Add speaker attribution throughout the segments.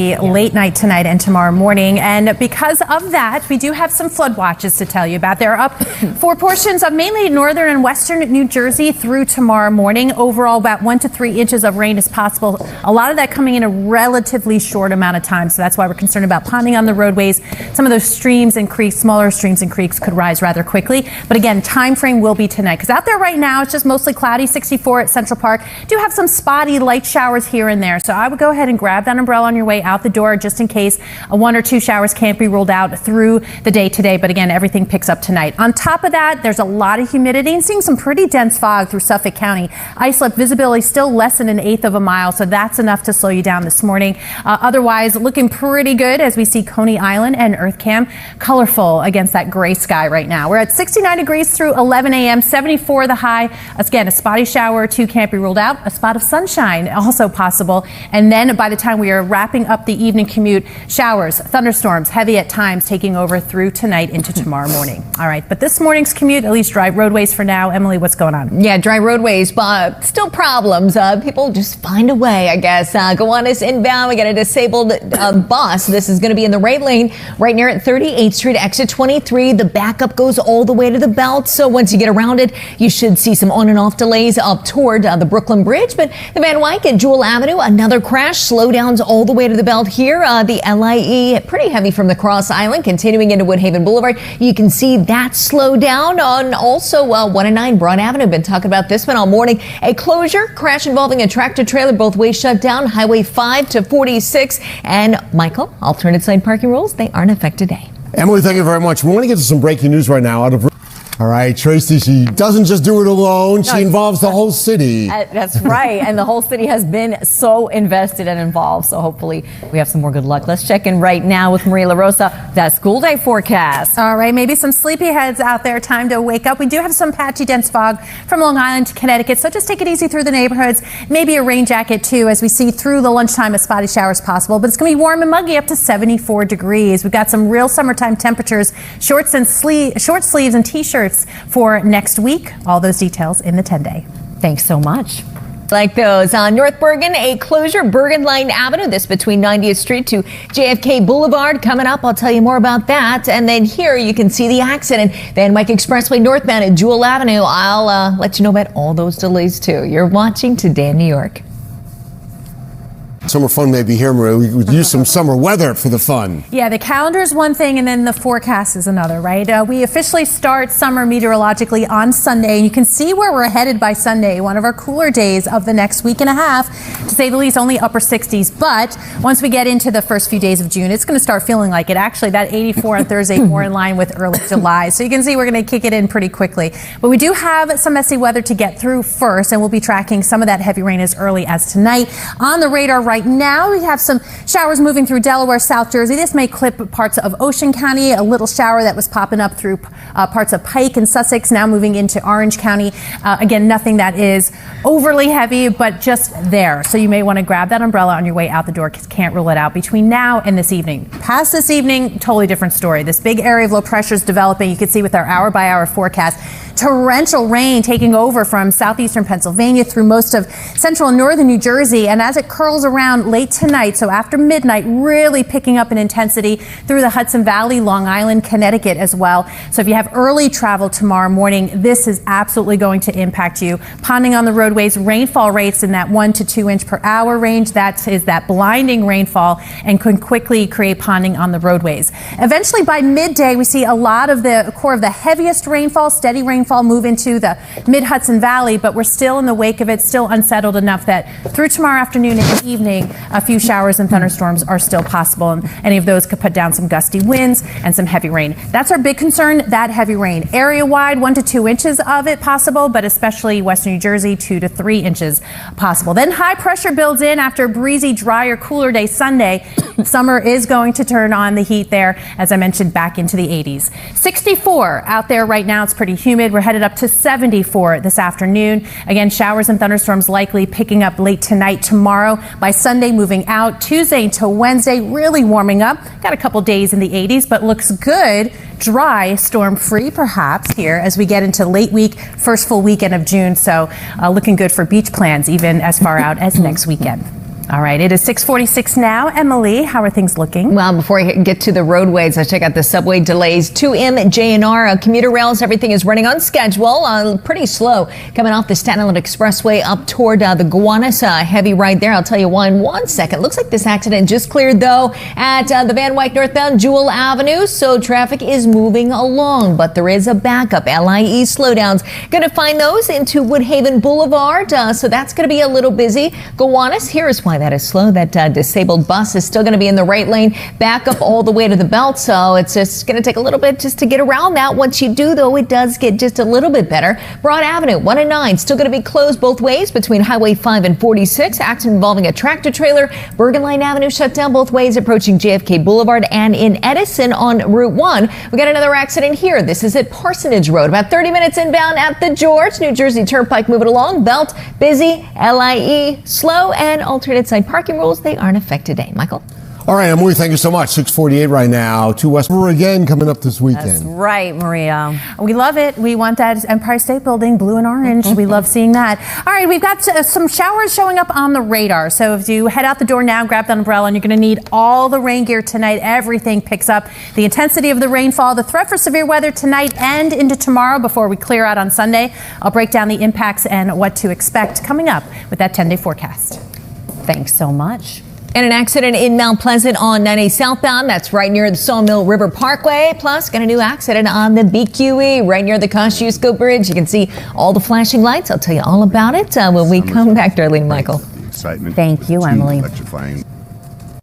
Speaker 1: be late night tonight and tomorrow morning. And because of that, we do have some flood watches to tell you about. They're up for portions of mainly northern and western New Jersey through tomorrow morning. Overall, about 1 to 3 inches of rain is possible. A lot of that coming in a relatively short amount of time. So that's why we're concerned about ponding on the roadways. Some of those streams and creeks, smaller streams and creeks, could rise rather quickly. But again, time frame will be tonight, because out there right now it's just mostly cloudy. 64 at Central Park. Do have some spotty light showers here and there. So I would go ahead and grab that umbrella on your way out the door, just in case 1 or 2 showers can't be ruled out through the day today. But again, everything picks up tonight. On top of that, there's a lot of humidity and seeing some pretty dense fog through Suffolk County. Islip visibility still less than 1/8 of a mile, so that's enough to slow you down this morning. Otherwise, looking pretty good as we see Coney Island and Earth Cam colorful against that gray sky right now. We're at 69 degrees through 11 a.m., 74 the high. Again, a spotty shower or 2 can't be ruled out. A spot of sunshine also possible. And then by the time we are wrapping up the evening commute, showers, thunderstorms, heavy at times, taking over through tonight into tomorrow morning. All right, but this morning's commute, at least dry roadways for now. Emily, what's going on?
Speaker 2: Yeah, dry roadways, but still problems. People just find a way, I guess. Gowanus inbound, we got a disabled bus. This is going to be in the right lane, right near at 38th Street, exit 23. The backup goes all the way to the belt. So once you get around it, you should see some on and off delays up toward the Brooklyn Bridge. But the Van Wyck and Jewel Avenue, another crash, slowdowns all the way to the belt here. The LIE, pretty heavy from the Cross Island, continuing into Woodhaven Boulevard. You can see that slow down on also 1 and 9 Broad Avenue. Been talking about this one all morning. A closure, crash involving a tractor trailer, both ways shut down. Highway 5 to 46. And Michael, alternate side parking rules, they aren't affected today.
Speaker 3: Emily, thank you very much. We want to get to some breaking news right now out of... All right, Tracy, she doesn't just do it alone. She involves the whole city.
Speaker 4: That's right. And the whole city has been so invested and involved. So hopefully we have some more good luck. Let's check in right now with LaRosa, that school day forecast.
Speaker 1: All right, maybe some sleepyheads out there. Time to wake up. We do have some patchy dense fog from Long Island to Connecticut. So just take it easy through the neighborhoods. Maybe a rain jacket too, as we see through the lunchtime, a spotty showers possible. But it's going to be warm and muggy up to 74 degrees. We've got some real summertime temperatures, short sleeves and t-shirts for next week. All those details in the 10-day.
Speaker 4: Thanks so much.
Speaker 2: Like those on North Bergen, a closure, Bergen Line Avenue, this between 90th Street to JFK Boulevard. Coming up, I'll tell you more about that. And then here you can see the accident, Van Wyck Expressway northbound at Jewel Avenue. I'll let you know about all those delays too. You're watching Today in New York.
Speaker 3: Summer fun may be here, Maria. We could use some summer weather for the fun.
Speaker 1: Yeah, the calendar is one thing and then the forecast is another, right? We officially start summer meteorologically on Sunday, and you can see where we're headed by Sunday, one of our cooler days of the next week and a half, to say the least, only upper 60s. But once we get into the first few days of June, it's going to start feeling like it. Actually, that 84 on Thursday, more in line with early July. So you can see we're going to kick it in pretty quickly. But we do have some messy weather to get through first, and we'll be tracking some of that heavy rain as early as tonight. On the radar right now, we have some showers moving through Delaware, South Jersey. This may clip parts of Ocean County. A little shower that was popping up through parts of Pike and Sussex, now moving into Orange County. Again, nothing that is overly heavy, but just there. So you may want to grab that umbrella on your way out the door, because can't rule it out between now and this evening. Past this evening, totally different story. This big area of low pressure is developing. You can see with our hour-by-hour forecast. Torrential rain taking over from southeastern Pennsylvania through most of central and northern New Jersey. And as it curls around late tonight, so after midnight, really picking up in intensity through the Hudson Valley, Long Island, Connecticut as well. So if you have early travel tomorrow morning, this is absolutely going to impact you. Ponding on the roadways, rainfall rates in that 1 to 2 inch per hour range. That is that blinding rainfall and can quickly create ponding on the roadways. Eventually by midday, we see a lot of the core of the heaviest rainfall, steady rainfall move into the mid-Hudson Valley, but we're still in the wake of it, still unsettled enough that through tomorrow afternoon and evening, a few showers and thunderstorms are still possible, and any of those could put down some gusty winds and some heavy rain. That's our big concern, that heavy rain. Area-wide, 1 to 2 inches of it possible, but especially western New Jersey, 2 to 3 inches possible. Then high pressure builds in after a breezy, drier, cooler day Sunday. Summer is going to turn on the heat there, as I mentioned, back into the 80s. 64 out there right now. It's pretty humid. We're headed up to 74 this afternoon. Again, showers and thunderstorms likely picking up late tonight, tomorrow. By Sunday, moving out. Tuesday until Wednesday, really warming up. Got a couple days in the 80s, but looks good. Dry, storm-free perhaps here as we get into late week, first full weekend of June. So looking good for beach plans even as far out as next weekend. All right, it is 6:46 now. Emily, how are things looking?
Speaker 2: Well, before I get to the roadways, let's check out the subway delays. 2M, JNR, commuter rails, everything is running on schedule. Pretty slow coming off the Staten Island Expressway up toward the Gowanus. Heavy right there. I'll tell you why in 1 second. Looks like this accident just cleared, though, at the Van Wyck northbound Jewel Avenue. So traffic is moving along, but there is a backup. LIE slowdowns. Going to find those into Woodhaven Boulevard. So that's going to be a little busy. Gowanus, here is why that is slow. That disabled bus is still going to be in the right lane, back up all the way to the belt. So it's just going to take a little bit just to get around that. Once you do, though, it does get just a little bit better. Broad Avenue, 1 and 9, still going to be closed both ways between Highway 5 and 46. Accident involving a tractor trailer. Bergen Line Avenue shut down both ways approaching JFK Boulevard, and in Edison on Route 1. We got another accident here. This is at Parsonage Road, about 30 minutes inbound at the George. New Jersey Turnpike moving along. Belt busy, LIE slow, and alternate side parking rules, they aren't affected today. Michael?
Speaker 3: All right, Emily, thank you so much. 6:48 right now. To West again coming up this weekend.
Speaker 4: That's right, Maria.
Speaker 1: We love it. We want that Empire State Building, blue and orange. We love seeing that. All right, we've got some showers showing up on the radar. So if you head out the door now, grab the umbrella, and you're going to need all the rain gear tonight. Everything picks up. The intensity of the rainfall, the threat for severe weather tonight and into tomorrow before we clear out on Sunday. I'll break down the impacts and what to expect coming up with that 10-day forecast.
Speaker 4: Thanks so much.
Speaker 2: And an accident in Mount Pleasant on 9A southbound. That's right near the Sawmill River Parkway. Plus, got a new accident on the BQE right near the Kosciuszko Bridge. You can see all the flashing lights. I'll tell you all about it when we come back, Darlene Michael.
Speaker 5: Excitement.
Speaker 4: Thank you, Emily.
Speaker 5: Electrifying.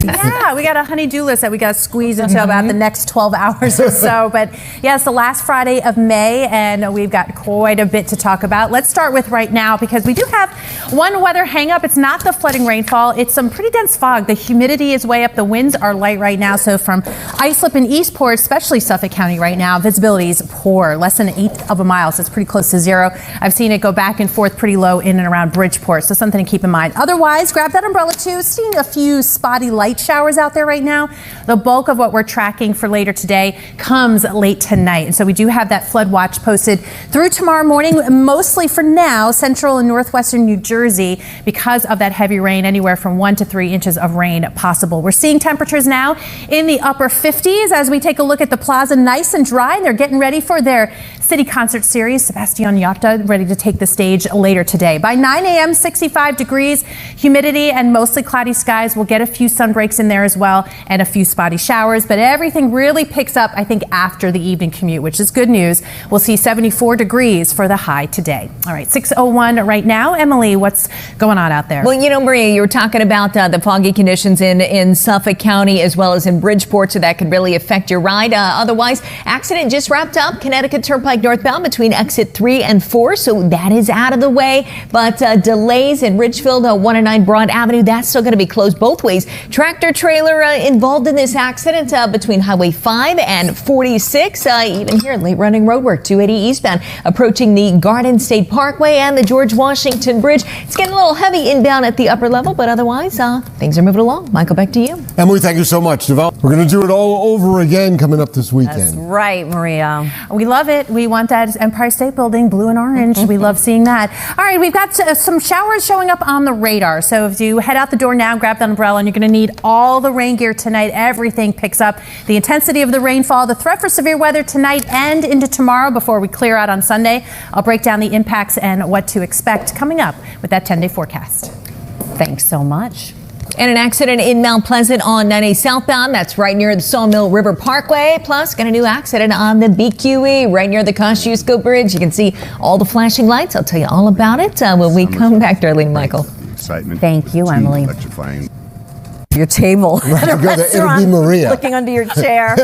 Speaker 1: Yeah, we got a honey-do list that we got to squeeze into about the next 12 hours or so. But yeah, it's the last Friday of May, and we've got quite a bit to talk about. Let's start with right now, because we do have one weather hang-up. It's not the flooding rainfall. It's some pretty dense fog. The humidity is way up. The winds are light right now. So from Islip and Eastport, especially Suffolk County right now, visibility is poor, less than 1/8 of a mile. So it's pretty close to zero. I've seen it go back and forth pretty low in and around Bridgeport. So something to keep in mind. Otherwise, grab that umbrella too. Seeing a few spotty light showers out there right now. The bulk of what we're tracking for later today comes late tonight. And so we do have that flood watch posted through tomorrow morning, mostly for now, central and northwestern New Jersey, because of that heavy rain, anywhere from 1 to 3 inches of rain possible. We're seeing temperatures now in the upper 50s as we take a look at the plaza, nice and dry. They're getting ready for their city concert series. Sebastian Yatra ready to take the stage later today. By 9 a.m., 65 degrees, humidity and mostly cloudy skies. We'll get a few sun breaks in there as well and a few spotty showers, but everything really picks up, I think, after the evening commute, which is good news. We'll see 74 degrees for the high today. All right, 6:01 right now. Emily, what's going on out there?
Speaker 2: Well, you know, Maria, you were talking about the foggy conditions in Suffolk County as well as in Bridgeport, so that could really affect your ride. Otherwise, accident just wrapped up. Connecticut Turnpike northbound between exit 3 and 4, so that is out of the way. But delays in Ridgefield, 1 and 9 Broad Avenue, that's still going to be closed both ways. Tractor trailer involved in this accident between Highway 5 and 46. Even here, late running roadwork, 280 eastbound, approaching the Garden State Parkway and the George Washington Bridge. It's getting a little heavy inbound at the upper level, but otherwise, things are moving along. Michael, back to you.
Speaker 3: Emily, thank you so much. We're going to do it all over again coming up this weekend.
Speaker 4: That's right, Maria.
Speaker 1: We love it. We want that Empire State Building, blue and orange. We love seeing that. All right, we've got some showers showing up on the radar. So if you head out the door now, grab the umbrella, and you're going to need all the rain gear tonight. Everything picks up. The intensity of the rainfall, the threat for severe weather tonight and into tomorrow before we clear out on Sunday. I'll break down the impacts and what to expect coming up with that 10-day forecast.
Speaker 4: Thanks so much.
Speaker 2: And an accident in Mount Pleasant on 9A southbound. That's right near the Sawmill River Parkway. Plus, got a new accident on the BQE right near the Kosciuszko Bridge. You can see all the flashing lights. I'll tell you all about it when we come back, Darlene Michael.
Speaker 5: Excitement.
Speaker 4: Thank you, Emily.
Speaker 5: Electrifying.
Speaker 4: Your table at a
Speaker 3: It'll be
Speaker 4: restaurant,
Speaker 3: Maria.
Speaker 4: looking under your chair.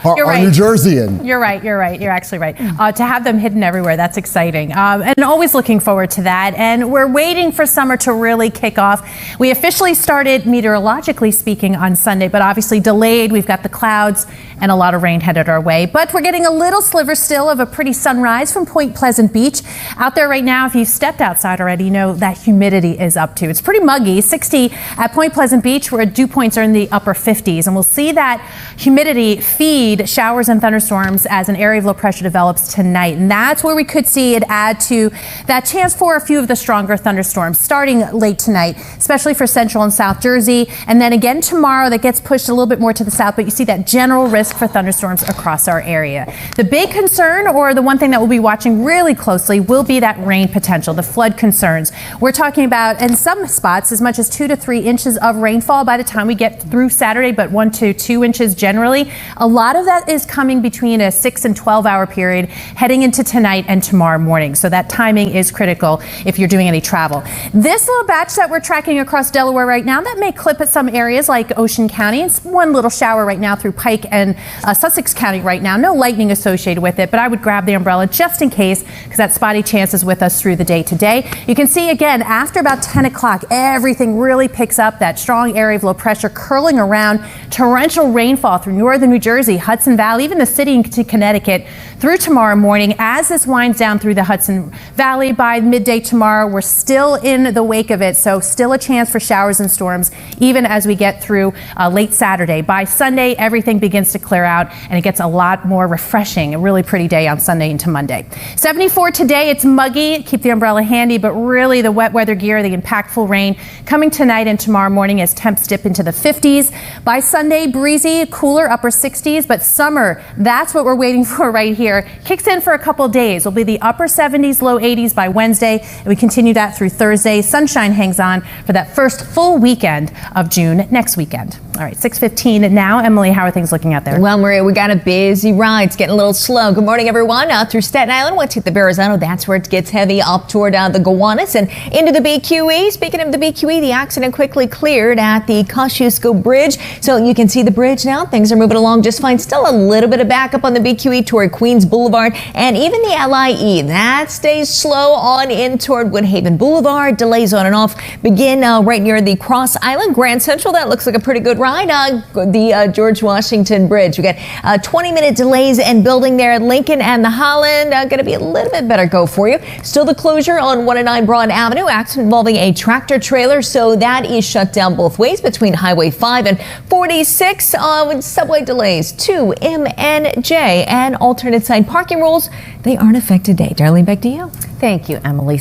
Speaker 1: You're
Speaker 3: Our
Speaker 1: right.
Speaker 3: New Jerseyan.
Speaker 1: You're right. You're actually right. To have them hidden everywhere, that's exciting. And always looking forward to that. And we're waiting for summer to really kick off. We officially started, meteorologically speaking, on Sunday, but obviously delayed. We've got the clouds and a lot of rain headed our way. But we're getting a little sliver still of a pretty sunrise from Point Pleasant Beach. Out there right now, if you've stepped outside already, you know that humidity is up to. It's pretty muggy. 60 at Point Pleasant Beach, where dew points are in the upper 50s. And we'll see that humidity feed lead showers and thunderstorms as an area of low pressure develops tonight. And that's where we could see it add to that chance for a few of the stronger thunderstorms starting late tonight, especially for central and south Jersey. And then again tomorrow, that gets pushed a little bit more to the south, but you see that general risk for thunderstorms across our area. The big concern, or the one thing that we'll be watching really closely, will be that rain potential, the flood concerns. We're talking about, in some spots, as much as 2 to 3 inches of rainfall by the time we get through Saturday, but 1 to 2 inches generally. A lot of that is coming between a 6 and 12-hour period heading into tonight and tomorrow morning. So that timing is critical if you're doing any travel. This little batch that we're tracking across Delaware right now, that may clip at some areas like Ocean County. It's one little shower right now through Pike and Sussex County right now. No lightning associated with it, but I would grab the umbrella just in case, because that spotty chance is with us through the day today. You can see again, after about 10 o'clock, everything really picks up. That strong area of low pressure curling around, torrential rainfall through northern New Jersey, Hudson Valley, even the city into Connecticut through tomorrow morning. As this winds down through the Hudson Valley by midday tomorrow, we're still in the wake of it, so still a chance for showers and storms even as we get through late Saturday. By Sunday, everything begins to clear out and it gets a lot more refreshing. A really pretty day on Sunday into Monday. 74 today. It's muggy. Keep the umbrella handy, but really the wet weather gear, the impactful rain coming tonight and tomorrow morning as temps dip into the 50s. By Sunday, breezy, cooler, upper 60s, but summer, that's what we're waiting for right here. Kicks in for a couple days. Will be the upper 70s, low 80s by Wednesday, and we continue that through Thursday. Sunshine hangs on for that first full weekend of June next weekend. All right, 6:15 now. Emily, how are things looking out there?
Speaker 2: Well, Maria, we got a busy ride. It's getting a little slow. Good morning, everyone. Out through Staten Island, what's hit the Verrazano? That's where it gets heavy up toward the Gowanus and into the BQE. Speaking of the BQE, the accident quickly cleared at the Kosciuszko Bridge. So you can see the bridge now. Things are moving along just fine. Still a little bit of backup on the BQE toward Queens Boulevard and even the LIE. That stays slow on in toward Woodhaven Boulevard. Delays on and off begin right near the Cross Island Grand Central. That looks like a pretty good ride. The George Washington Bridge. We got 20-minute delays and building there at Lincoln and the Holland. Going to be a little bit better go for you. Still the closure on 109 Broad Avenue. Accident involving a tractor trailer. So that is shut down both ways between Highway 5 and 46 with subway delays to MNJ and alternate side parking rules. They aren't affected today. Darlene, back to you.
Speaker 4: Thank you, Emily.